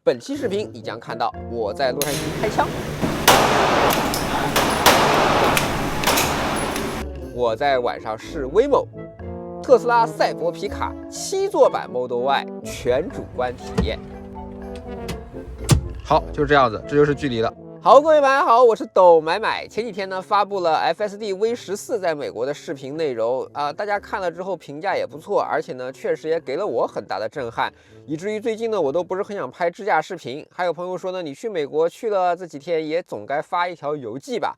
本期视频你将看到我在洛杉矶开枪，我在晚上试 Waymo， 特斯拉赛博皮卡7座版 Model Y 全主观体验。好，就是这样子，这就是距离了。好，各位晚上好，我是抖买买。前几天呢发布了 FSD V14在美国的视频内容大家看了之后评价也不错，而且呢确实也给了我很大的震撼，以至于最近呢我都不是很想拍支架视频。还有朋友说呢，你去美国去了这几天也总该发一条游记吧。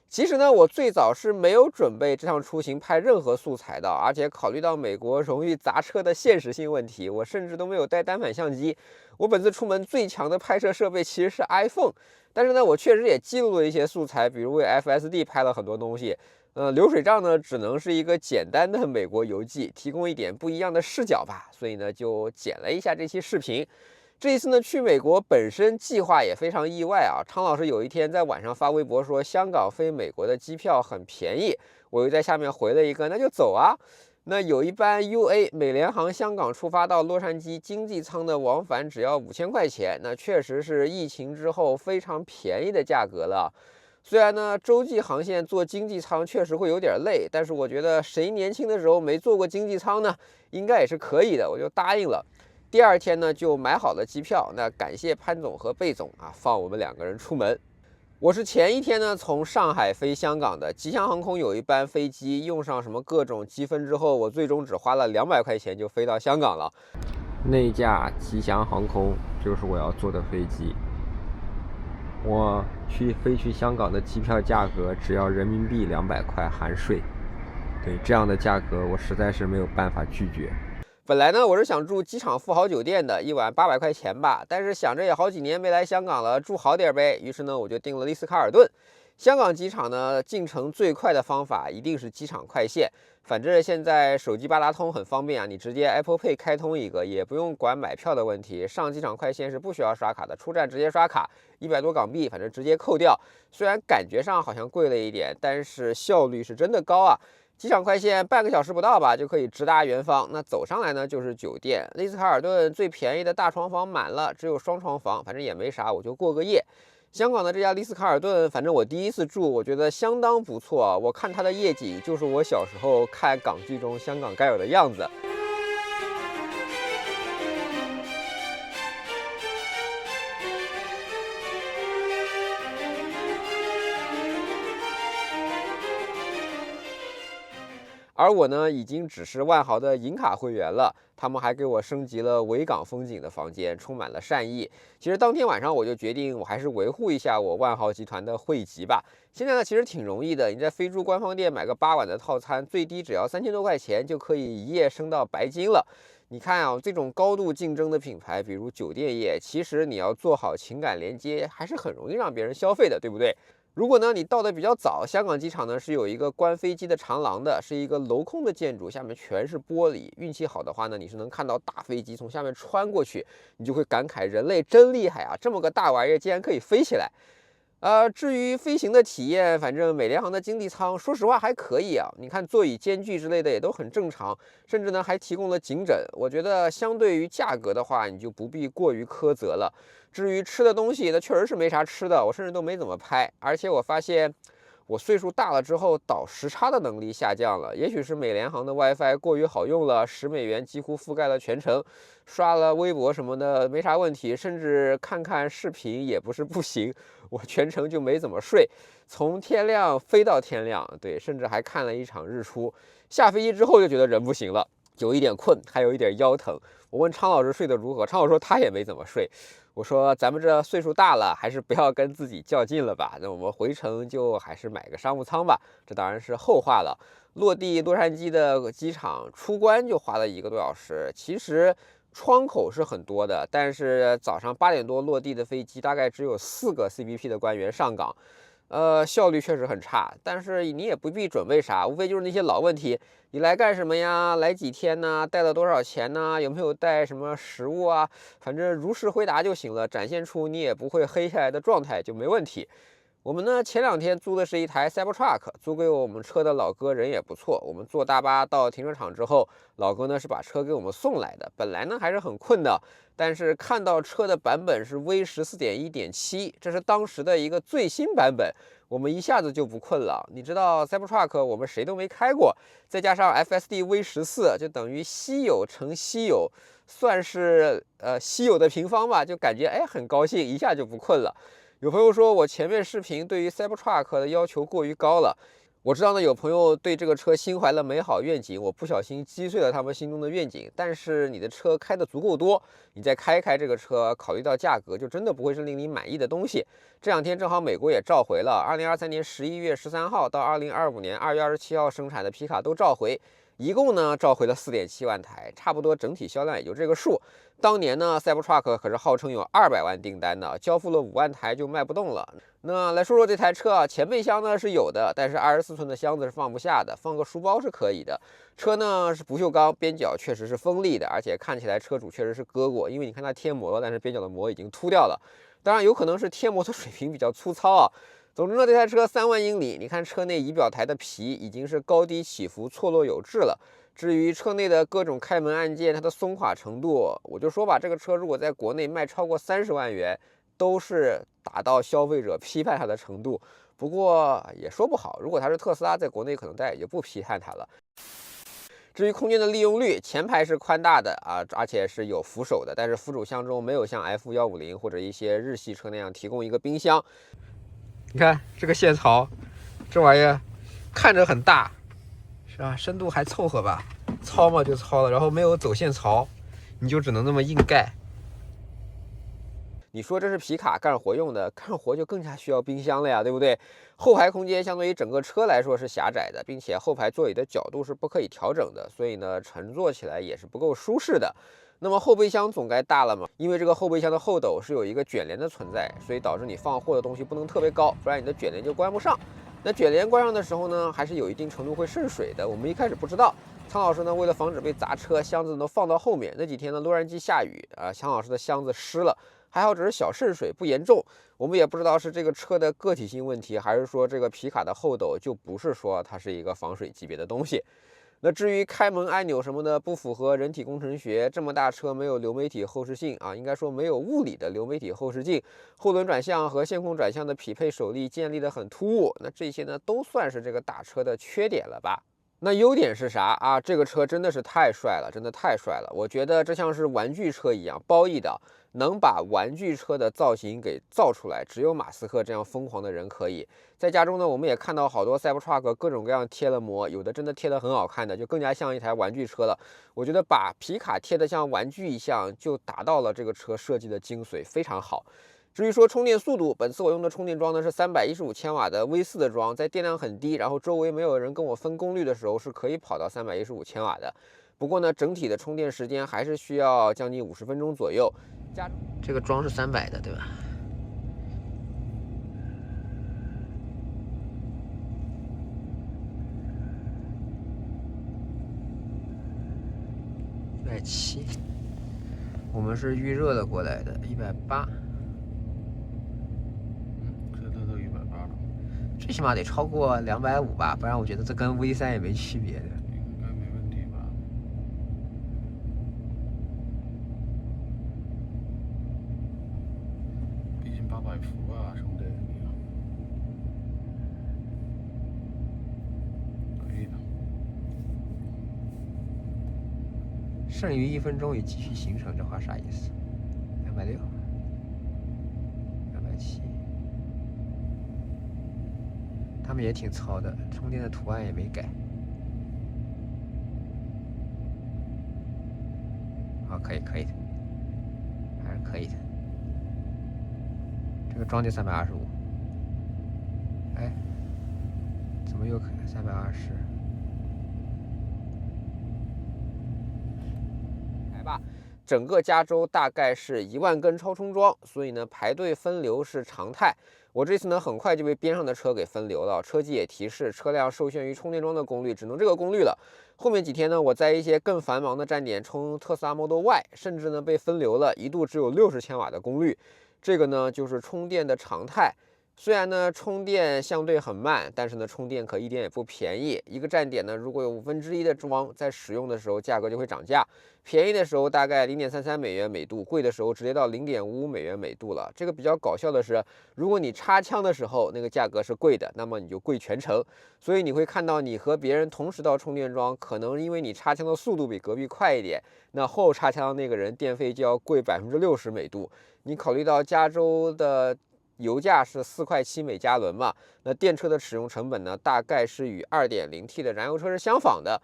其实呢，我最早是没有准备这趟出行拍任何素材的，而且考虑到美国容易砸车的现实性问题，我甚至都没有带单反相机。我本次出门最强的拍摄设备其实是 iPhone， 但是呢，我确实也记录了一些素材，比如为 FSD 拍了很多东西。流水账呢，只能是一个简单的美国游记，提供一点不一样的视角吧，所以呢，就剪了一下这期视频。这一次呢，去美国本身计划也非常意外啊。汤老师有一天在晚上发微博说，香港飞美国的机票很便宜，我又在下面回了一个，那就走啊。那有一班 UA 美联航香港出发到洛杉矶经济舱的往返只要5000块钱，那确实是疫情之后非常便宜的价格了。虽然呢，洲际航线坐经济舱确实会有点累，但是我觉得谁年轻的时候没坐过经济舱呢？应该也是可以的，我就答应了。第二天呢，就买好了机票。那感谢潘总和贝总放我们2个人出门。我是前一天呢从上海飞香港的，吉祥航空有一班飞机用上什么各种积分之后，我最终只花了200块钱就飞到香港了。那架吉祥航空就是我要坐的飞机。我飞去香港的机票价格只要人民币200块含税。对，这样的价格我实在是没有办法拒绝。本来呢，我是想住机场富豪酒店的，一晚800块钱吧。但是想着也好几年没来香港了，住好点呗。于是呢，我就订了丽思卡尔顿。香港机场呢，进城最快的方法一定是机场快线。反正现在手机八达通很方便啊，你直接 Apple Pay 开通一个，也不用管买票的问题。上机场快线是不需要刷卡的，出站直接刷卡，100多港币，反正直接扣掉。虽然感觉上好像贵了一点，但是效率是真的高啊。机场快线半个小时不到吧，就可以直达元芳。那走上来呢就是酒店。丽思卡尔顿最便宜的大床房满了，只有双床房，反正也没啥，我就过个夜。香港的这家丽思卡尔顿，反正我第一次住，我觉得相当不错。我看它的夜景，就是我小时候看港剧中香港该有的样子。而我呢，已经只是万豪的银卡会员了，他们还给我升级了维港风景的房间，充满了善意。其实当天晚上我就决定，我还是维护一下我万豪集团的会籍吧。现在呢，其实挺容易的，你在飞猪官方店买个8晚的套餐，最低只要3000多块钱就可以一夜升到白金了。你看啊，这种高度竞争的品牌，比如酒店业，其实你要做好情感连接，还是很容易让别人消费的，对不对？如果呢你到的比较早，香港机场呢是有一个关飞机的长廊的，是一个镂空的建筑，下面全是玻璃。运气好的话呢，你是能看到大飞机从下面穿过去，你就会感慨人类真厉害啊，这么个大玩意儿竟然可以飞起来。至于飞行的体验，反正美联航的经济舱说实话还可以啊，你看座椅间距之类的也都很正常，甚至呢还提供了颈枕。我觉得相对于价格的话，你就不必过于苛责了。至于吃的东西，那确实是没啥吃的，我甚至都没怎么拍。而且我发现我岁数大了之后，倒时差的能力下降了。也许是美联航的 WiFi 过于好用了，$10几乎覆盖了全程，刷了微博什么的没啥问题，甚至看看视频也不是不行。我全程就没怎么睡，从天亮飞到天亮，对，甚至还看了一场日出。下飞机之后就觉得人不行了，有一点困，还有一点腰疼。我问昌老师睡得如何，昌老师说他也没怎么睡。我说咱们这岁数大了，还是不要跟自己较劲了吧。那我们回程就还是买个商务舱吧，这当然是后话了。落地洛杉矶的机场出关就花了1个多小时，其实窗口是很多的，但是早上8点多落地的飞机，大概只有4个 CBP 的官员上岗。效率确实很差，但是你也不必准备啥，无非就是那些老问题，你来干什么呀？来几天呢？带了多少钱呢？有没有带什么食物啊？反正如实回答就行了，展现出你也不会黑下来的状态就没问题。我们呢前2天租的是一台 Cybertruck，租给我们车的老哥人也不错。我们坐大巴到停车场之后，老哥呢是把车给我们送来的。本来呢还是很困的，但是看到车的版本是 V14.1.7，这是当时的一个最新版本，我们一下子就不困了。你知道 Cybertruck 我们谁都没开过，再加上 FSD V14，就等于稀有乘稀有，算是稀有的平方吧，就感觉很高兴，一下就不困了。有朋友说我前面视频对于 Cybertruck 的要求过于高了，我知道呢，有朋友对这个车心怀了美好愿景，我不小心击碎了他们心中的愿景。但是你的车开得足够多，你再开一开这个车，考虑到价格，就真的不会是令你满意的东西。这2天正好美国也召回了，2023年11月13号到2025年2月27号生产的皮卡都召回。一共呢召回了4.7万台，差不多整体销量也就这个数。当年呢 Cybertruck 可是号称有200万订单的，交付了5万台就卖不动了。那来说说这台车啊，前备箱呢是有的，但是24寸的箱子是放不下的，放个书包是可以的。车呢是不锈钢，边角确实是锋利的，而且看起来车主确实是割过，因为你看它贴膜了，但是边角的膜已经秃掉了。当然有可能是贴膜的水平比较粗糙啊。总之呢，这台车3万英里，你看车内仪表台的皮已经是高低起伏、错落有致了。至于车内的各种开门按键，它的松垮程度，我就说吧，这个车如果在国内卖超过30万元，都是达到消费者批判它的程度。不过也说不好，如果它是特斯拉，在国内可能大家也就不批判它了。至于空间的利用率，前排是宽大的啊，而且是有扶手的，但是副主箱中没有像 F150或者一些日系车那样提供一个冰箱。你看这个线槽，这玩意儿看着很大，是吧？深度还凑合吧，糙嘛就糙了，然后没有走线槽，你就只能那么硬盖。你说这是皮卡干活用的，干活就更加需要冰箱了呀，对不对？后排空间相对于整个车来说是狭窄的，并且后排座椅的角度是不可以调整的，所以呢，乘坐起来也是不够舒适的。那么后备箱总该大了嘛？因为这个后备箱的后斗是有一个卷帘的存在，所以导致你放货的东西不能特别高，不然你的卷帘就关不上。那卷帘关上的时候呢，还是有一定程度会渗水的。我们一开始不知道，苍老师呢为了防止被砸车，箱子都放到后面。那几天呢，洛杉矶下雨啊，苍老师的箱子湿了，还好只是小渗水，不严重。我们也不知道是这个车的个体性问题，还是说这个皮卡的后斗就不是说它是一个防水级别的东西。那至于开门按钮什么的不符合人体工程学，这么大车没有流媒体后视镜啊，应该说没有物理的流媒体后视镜，后轮转向和线控转向的匹配手力建立的很突兀，那这些呢都算是这个大车的缺点了吧？那优点是啥啊？这个车真的是太帅了，真的太帅了！我觉得这像是玩具车一样，褒义的，能把玩具车的造型给造出来，只有马斯克这样疯狂的人可以。在家中呢，我们也看到好多 Cybertruck 各种各样贴了膜，有的真的贴得很好看的，就更加像一台玩具车了。我觉得把皮卡贴得像玩具一样，就达到了这个车设计的精髓，非常好。至于说充电速度，本次我用的充电桩呢是315千瓦的 V4 的桩，在电量很低，然后周围没有人跟我分功率的时候，是可以跑到315千瓦的。不过呢，整体的充电时间还是需要将近50分钟左右。这个桩是300的，对吧？170，我们是预热的过来的，180。最起码得超过250吧，不然我觉得这跟 V3也没区别的。应该没问题吧？毕竟800伏啊，兄弟，可以的。剩余1分钟已继续行程，这话啥意思？260、270。他们也挺糙的，充电的图案也没改。啊，可以的，还是可以的。这个装就325。哎，怎么又可能320？来吧。整个加州大概是1万根超充桩，所以呢排队分流是常态。我这次呢很快就被边上的车给分流了，车机也提示车辆受限于充电桩的功率，只能这个功率了。后面几天呢，我在一些更繁忙的站点充特斯拉 Model Y， 甚至呢被分流了，一度只有60千瓦的功率。这个呢就是充电的常态。虽然呢充电相对很慢，但是呢充电可一点也不便宜。一个站点呢，如果有1/5的桩，在使用的时候价格就会涨价，便宜的时候大概0.33美元每度，贵的时候直接到0.55美元每度了。这个比较搞笑的是，如果你插枪的时候那个价格是贵的，那么你就贵全程。所以你会看到你和别人同时到充电桩，可能因为你插枪的速度比隔壁快一点，那后插枪的那个人电费就要贵60%每度。你考虑到加州的油价是4.7块每加仑嘛，那电车的使用成本呢，大概是与 2.0T 的燃油车是相仿的。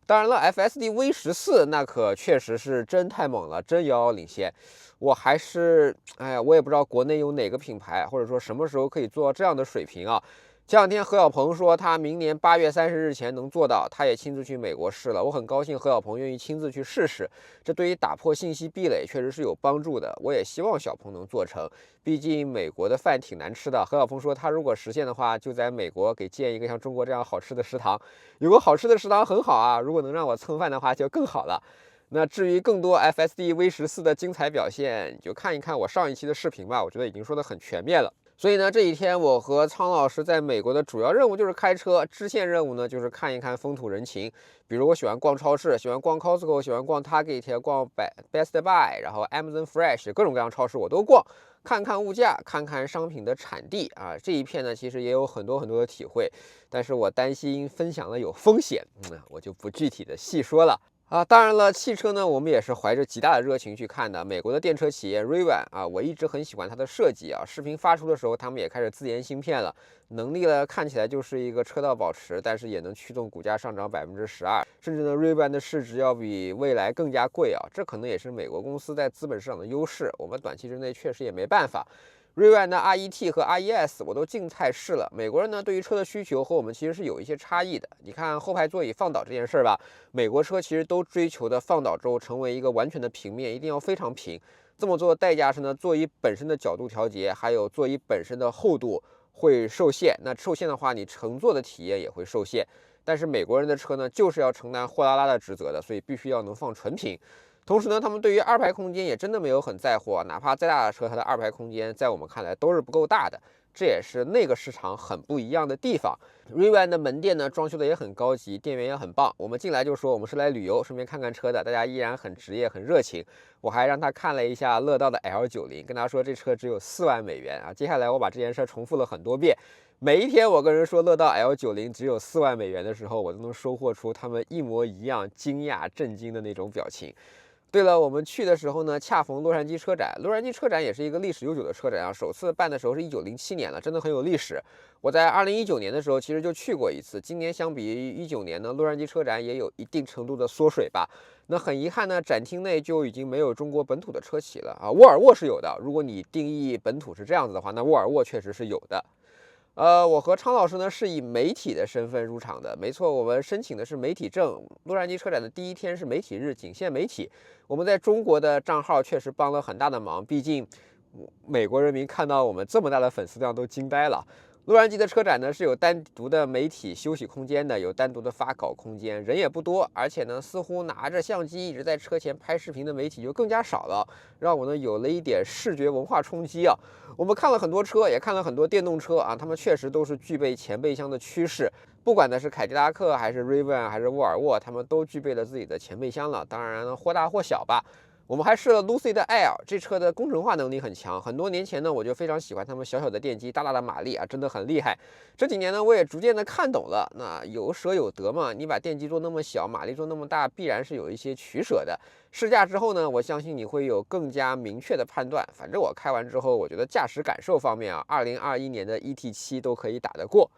当然了 ，FSD V14那可确实是真太猛了，真遥遥领先。我还是，哎呀，我也不知道国内有哪个品牌，或者说什么时候可以做到这样的水平啊。前两天何小鹏说他明年8月30日前能做到，他也亲自去美国试了。我很高兴何小鹏愿意亲自去试试，这对于打破信息壁垒确实是有帮助的。我也希望小鹏能做成，毕竟美国的饭挺难吃的。何小鹏说他如果实现的话，就在美国给建一个像中国这样好吃的食堂。有个好吃的食堂很好啊，如果能让我蹭饭的话就更好了。那至于更多 FSD V14的精彩表现，你就看一看我上一期的视频吧，我觉得已经说得很全面了。所以呢，这几天我和苍老师在美国的主要任务就是开车，支线任务呢就是看一看风土人情。比如我喜欢逛超市，喜欢逛 Costco， 喜欢逛 Target， 逛 Best Buy， 然后 Amazon Fresh， 各种各样超市我都逛，看看物价，看看商品的产地啊。这一片呢其实也有很多的体会，但是我担心分享了有风险，我就不具体的细说了。当然了，汽车呢，我们也是怀着极大的热情去看的。美国的电车企业 Rivian 啊，我一直很喜欢它的设计啊。视频发出的时候，他们也开始自研芯片了，能力呢看起来就是一个车道保持，但是也能驱动股价上涨12%，甚至呢，Rivian 的市值要比蔚来更加贵啊。这可能也是美国公司在资本市场的优势，我们短期之内确实也没办法。Rivian 的 RET 和 RES 我都静态试了。美国人呢对于车的需求和我们其实是有一些差异的。你看后排座椅放倒这件事儿吧，美国车其实都追求的放倒之后成为一个完全的平面，一定要非常平。这么做的代价是呢，座椅本身的角度调节，还有座椅本身的厚度会受限。那受限的话，你乘坐的体验也会受限。但是美国人的车呢，就是要承担货拉拉的职责的，所以必须要能放纯平。同时呢，他们对于二排空间也真的没有很在乎啊，哪怕再大的车，它的二排空间在我们看来都是不够大的，这也是那个市场很不一样的地方。Rivian 的门店呢，装修的也很高级，店员也很棒。我们进来就说我们是来旅游，顺便看看车的，大家依然很职业、很热情。我还让他看了一下乐道的 L90，跟他说这车只有4万美元啊。接下来我把这件事重复了很多遍。每一天我跟人说乐道 L90只有4万美元的时候，我都能收获出他们一模一样惊讶、震惊的那种表情。对了，我们去的时候呢，恰逢洛杉矶车展。洛杉矶车展也是一个历史悠久的车展啊，首次办的时候是1907年了，真的很有历史。我在2019年的时候其实就去过一次。今年相比于19年呢，洛杉矶车展也有一定程度的缩水吧。那很遗憾呢，展厅内就已经没有中国本土的车企了啊。沃尔沃是有的，如果你定义本土是这样子的话，那沃尔沃确实是有的。我和昌老师呢是以媒体的身份入场的，没错，我们申请的是媒体证。洛杉矶车展的第一天是媒体日，仅限媒体。我们在中国的账号确实帮了很大的忙，毕竟美国人民看到我们这么大的粉丝量都惊呆了。洛杉矶的车展呢是有单独的媒体休息空间的，有单独的发稿空间，人也不多，而且呢似乎拿着相机一直在车前拍视频的媒体就更加少了，让我呢有了一点视觉文化冲击啊。我们看了很多车，也看了很多电动车啊，他们确实都是具备前备箱的趋势。不管呢是凯迪拉克还是 Rivian 还是沃尔沃，他们都具备了自己的前备箱了，当然呢或大或小吧。我们还试了 Lucy 的 Air， 这车的工程化能力很强。很多年前呢，我就非常喜欢他们小小的电机，大大的马力啊，真的很厉害。这几年呢，我也逐渐的看懂了，那有舍有得嘛。你把电机做那么小，马力做那么大，必然是有一些取舍的。试驾之后呢，我相信你会有更加明确的判断。反正我开完之后，我觉得驾驶感受方面啊，2021年的 ET7都可以打得过。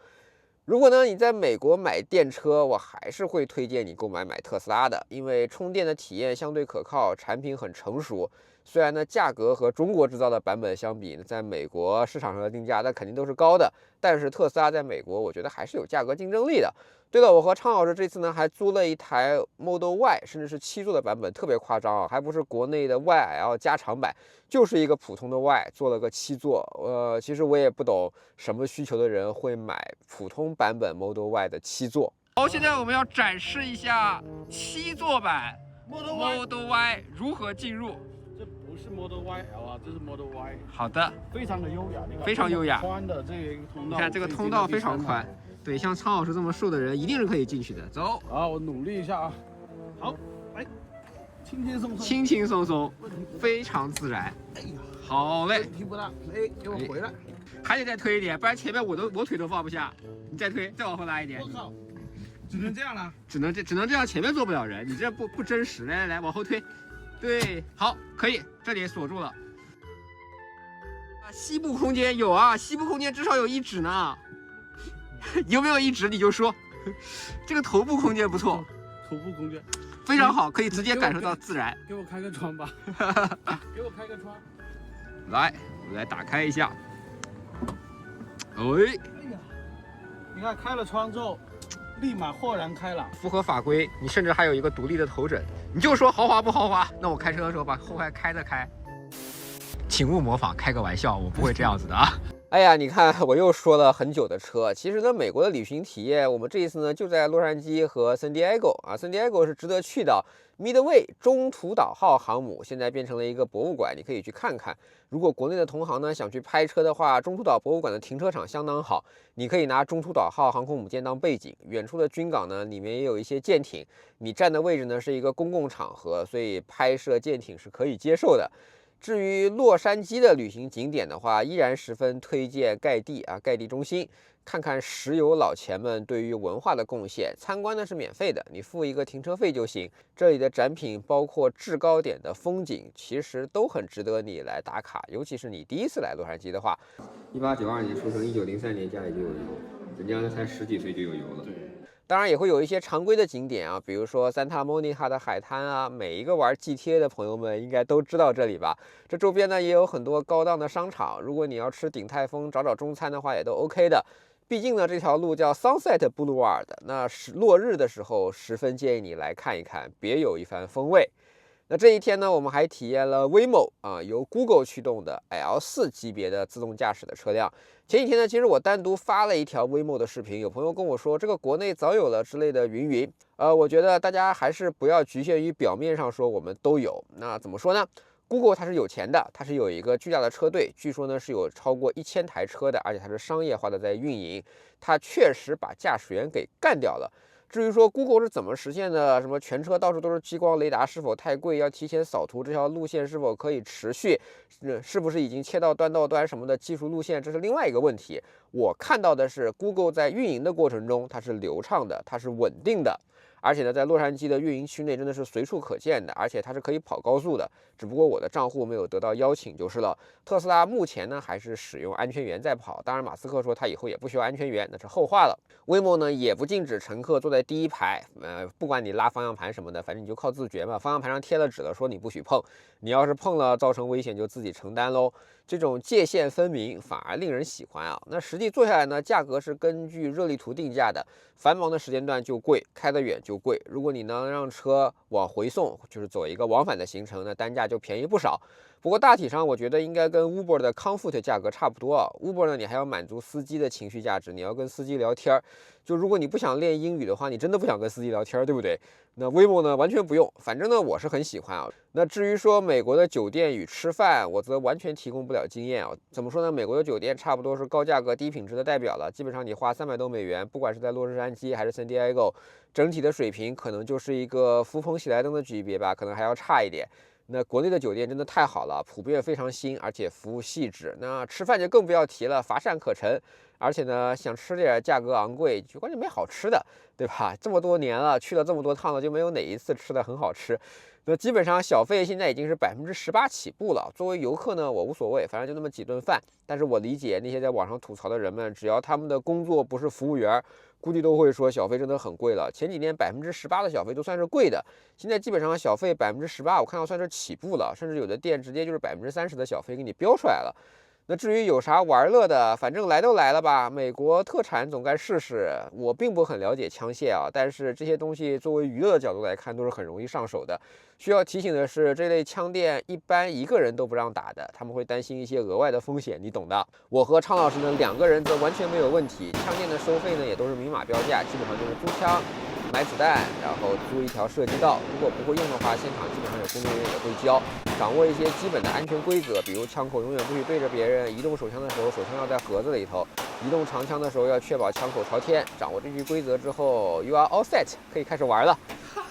如果呢你在美国买电车，我还是会推荐你购买特斯拉的，因为充电的体验相对可靠，产品很成熟。虽然呢价格和中国制造的版本相比，在美国市场上的定价那肯定都是高的，但是特斯拉在美国我觉得还是有价格竞争力的。对了，我和昌老师这次呢还租了一台 Model Y， 甚至是7座的版本，特别夸张啊，还不是国内的 YL 加长版，就是一个普通的 Y， 做了个7座。其实我也不懂什么需求的人会买普通版本 Model Y 的7座。好，现在我们要展示一下7座版 Model Y 如何进入。不是 Model YL 啊，这是 Model Y。好的，非常的优雅，非常优雅。宽的这一个通道，你看这个通道非常宽，对，像苍老师这么瘦的人一定是可以进去的。走，好，我努力一下啊。好，来，轻轻松松，轻轻松松，非常自然。哎呀，好嘞，问题不大。哎，给我回来，还得再推一点，不然前面我腿都放不下。你再推，再往后拉一点。我靠，只能这样了。只能这样，前面坐不了人，你这不真实。来来来，往后推。对，好，可以，这里锁住了。啊，膝部空间有啊，膝部空间至少有1指呢。有没有1指你就说。这个头部空间不错，头部空间非常好，可以直接感受到自然。给我开个窗吧，给我开个窗。来，我们来打开一下。哎呀，你看开了窗之后，立马豁然开朗，符合法规。你甚至还有一个独立的头枕，你就说豪华不豪华？那我开车的时候把后排开着开。请勿模仿，开个玩笑，我不会这样子的啊。哎呀，你看我又说了很久的车，其实呢，美国的旅行体验，我们这一次呢就在洛杉矶和圣地亚哥啊，圣地亚哥是值得去的。Midway 中途岛号航母现在变成了一个博物馆，你可以去看看。如果国内的同行呢想去拍车的话，中途岛博物馆的停车场相当好，你可以拿中途岛号航空母舰当背景，远处的军港呢里面也有一些舰艇，你站的位置呢是一个公共场合，所以拍摄舰艇是可以接受的。至于洛杉矶的旅行景点的话，依然十分推荐盖蒂啊，盖蒂中心，看看石油老钱们对于文化的贡献。参观呢是免费的，你付一个停车费就行。这里的展品包括制高点的风景，其实都很值得你来打卡，尤其是你第一次来洛杉矶的话。1892年出生，1903年家里就有油，人家才10几岁就有油了。当然也会有一些常规的景点啊，比如说Santa Monica的海滩啊，每一个玩 GTA 的朋友们应该都知道这里吧。这周边呢也有很多高档的商场，如果你要吃鼎泰丰找中餐的话也都 OK 的。毕竟呢这条路叫 Sunset Boulevard， 那是落日的时候十分建议你来看一看，别有一番风味。那这一天呢，我们还体验了 Waymo 啊，由 Google 驱动的 L4 级别的自动驾驶的车辆。前几天呢，其实我单独发了一条 Waymo 的视频，有朋友跟我说这个国内早有了之类的云。我觉得大家还是不要局限于表面上说我们都有。那怎么说呢？ Google 它是有钱的，它是有一个巨大的车队，据说呢是有超过1000台车的，而且它是商业化的在运营，它确实把驾驶员给干掉了。至于说 Google 是怎么实现的，什么全车到处都是激光雷达是否太贵，要提前扫图，这条路线是否可以持续，是不是已经切到端到端什么的技术路线，这是另外一个问题。我看到的是 Google 在运营的过程中，它是流畅的，它是稳定的。而且呢，在洛杉矶的运营区内真的是随处可见的，而且它是可以跑高速的。只不过我的账户没有得到邀请就是了。特斯拉目前呢还是使用安全员在跑，当然马斯克说他以后也不需要安全员，那是后话了。Waymo 呢也不禁止乘客坐在第一排，不管你拉方向盘什么的，反正你就靠自觉嘛。方向盘上贴了纸了，说你不许碰，你要是碰了造成危险就自己承担喽。这种界限分明反而令人喜欢啊。那实际做下来呢，价格是根据热力图定价的，繁忙的时间段就贵，开得远就贵。如果你能让车往回送，就是走一个往返的行程，那单价就便宜不少。不过大体上我觉得应该跟 Uber 的 Comfort 价格差不多啊。Uber 呢，你还要满足司机的情绪价值，你要跟司机聊天，就如果你不想练英语的话，你真的不想跟司机聊天，对不对？那 Waymo 呢，完全不用，反正呢我是很喜欢啊。那至于说美国的酒店与吃饭，我则完全提供不了经验啊。怎么说呢？美国的酒店差不多是高价格低品质的代表了，基本上你花300多美元，不管是在洛杉矶还是圣地亚哥，整体的水平可能就是一个福朋喜来登的级别吧，可能还要差一点。那国内的酒店真的太好了，普遍非常新，而且服务细致。那吃饭就更不要提了，乏善可陈。而且呢，想吃点价格昂贵，就关键没好吃的，对吧？这么多年了，去了这么多趟了，就没有哪一次吃的很好吃。那基本上小费现在已经是18%起步了。作为游客呢，我无所谓，反正就那么几顿饭。但是我理解那些在网上吐槽的人们，只要他们的工作不是服务员，估计都会说小费真的很贵了。前几年18%的小费都算是贵的，现在基本上小费18%，我看到算是起步了，甚至有的店直接就是30%的小费给你标出来了。那至于有啥玩乐的，反正来都来了吧，美国特产总该试试。我并不很了解枪械啊，但是这些东西作为娱乐的角度来看，都是很容易上手的。需要提醒的是，这类枪店一般一个人都不让打的，他们会担心一些额外的风险，你懂的。我和昌老师呢2个人则完全没有问题，枪店的收费呢也都是明码标价，基本上就是租枪。买子弹，然后租一条射击道。如果不会用的话，现场基本上有工作人员也会教。掌握一些基本的安全规则，比如枪口永远不许对着别人，移动手枪的时候手枪要在盒子里头，移动长枪的时候要确保枪口朝天。掌握这些规则之后 ，You are all set， 可以开始玩了。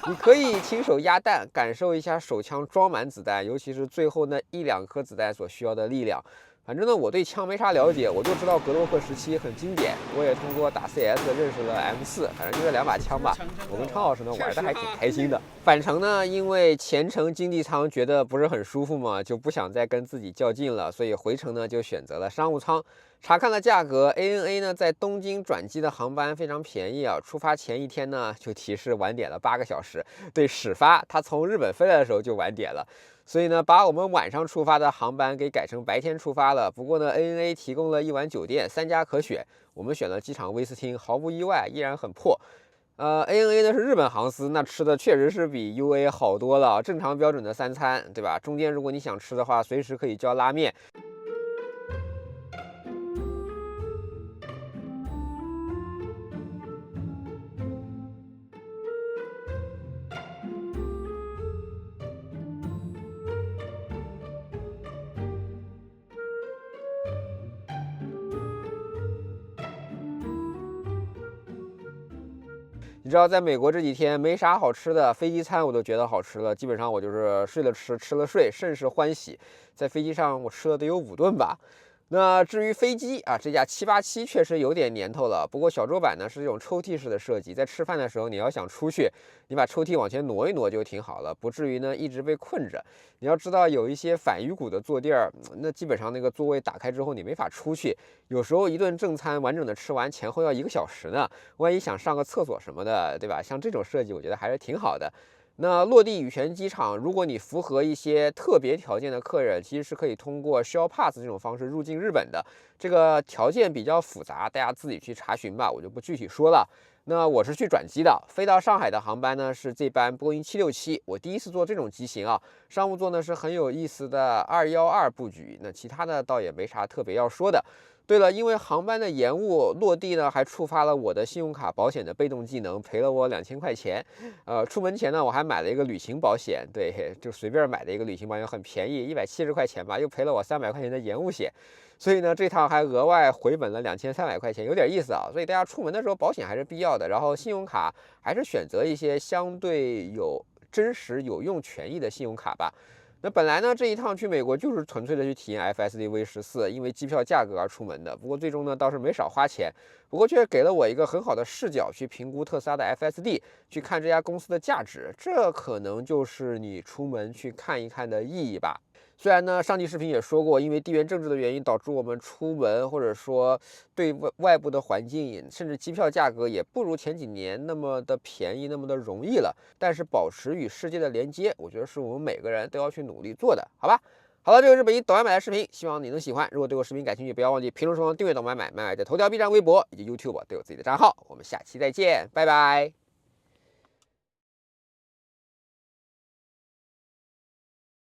你可以亲手压弹，感受一下手枪装满子弹，尤其是最后那1-2颗子弹所需要的力量。反正呢，我对枪没啥了解，我就知道格洛克17很经典。我也通过打 CS 认识了 M4，反正就这2把枪吧。我跟昌老师呢玩的还挺开心的。返程呢，因为前程经济舱觉得不是很舒服嘛，就不想再跟自己较劲了，所以回程呢就选择了商务舱。查看了价格 ，ANA 呢在东京转机的航班非常便宜啊，出发前1天呢就提示晚点了8个小时。对，始发他从日本飞来的时候就晚点了。所以呢，把我们晚上出发的航班给改成白天出发了。不过呢 ，ANA 提供了1晚酒店，3家可选，我们选了机场威斯汀，毫不意外，依然很破。ANA 呢是日本航司，那吃的确实是比 UA 好多了，正常标准的3餐，对吧？中间如果你想吃的话，随时可以叫拉面。你知道，在美国这几天没啥好吃的，飞机餐我都觉得好吃了。基本上我就是睡了吃，吃了睡，甚是欢喜。在飞机上我吃了得有5顿吧。那至于飞机啊，这架787确实有点年头了。不过小桌板呢是这种抽屉式的设计，在吃饭的时候你要想出去，你把抽屉往前挪一挪就挺好了，不至于呢一直被困着。你要知道，有一些反鱼骨的坐垫儿，那基本上那个座位打开之后你没法出去。有时候一顿正餐完整的吃完，前后要1个小时呢。万一想上个厕所什么的，对吧？像这种设计，我觉得还是挺好的。那落地羽泉机场，如果你符合一些特别条件的客人，其实是可以通过 Shell Pass 这种方式入境日本的。这个条件比较复杂，大家自己去查询吧，我就不具体说了。那我是去转机的，飞到上海的航班呢是这班波音767，我第一次坐这种机型啊。商务座呢是很有意思的212布局，那其他的倒也没啥特别要说的。对了，因为航班的延误，落地呢还触发了我的信用卡保险的被动技能，赔了我2000块钱。出门前呢，我还买了一个旅行保险，对，就随便买的一个旅行保险，很便宜，170块钱吧，又赔了我300块钱的延误险。所以呢，这趟还额外回本了2300块钱，有点意思啊。所以大家出门的时候保险还是必要的，然后信用卡还是选择一些相对有真实有用权益的信用卡吧。那本来呢，这一趟去美国就是纯粹的去体验 FSD V14，因为机票价格而出门的。不过最终呢，倒是没少花钱，不过却给了我一个很好的视角去评估特斯拉的 FSD，去看这家公司的价值。这可能就是你出门去看一看的意义吧。虽然呢，上期视频也说过，因为地缘政治的原因，导致我们出门或者说对外部的环境，甚至机票价格也不如前几年那么的便宜，那么的容易了。但是保持与世界的连接，我觉得是我们每个人都要去努力做的，好吧？好了，这个是本期抖买买的视频，希望你能喜欢。如果对我视频感兴趣，不要忘记评论说订阅抖买买，买买的头条、B 站、微博以及 YouTube 都有自己的账号。我们下期再见，拜拜。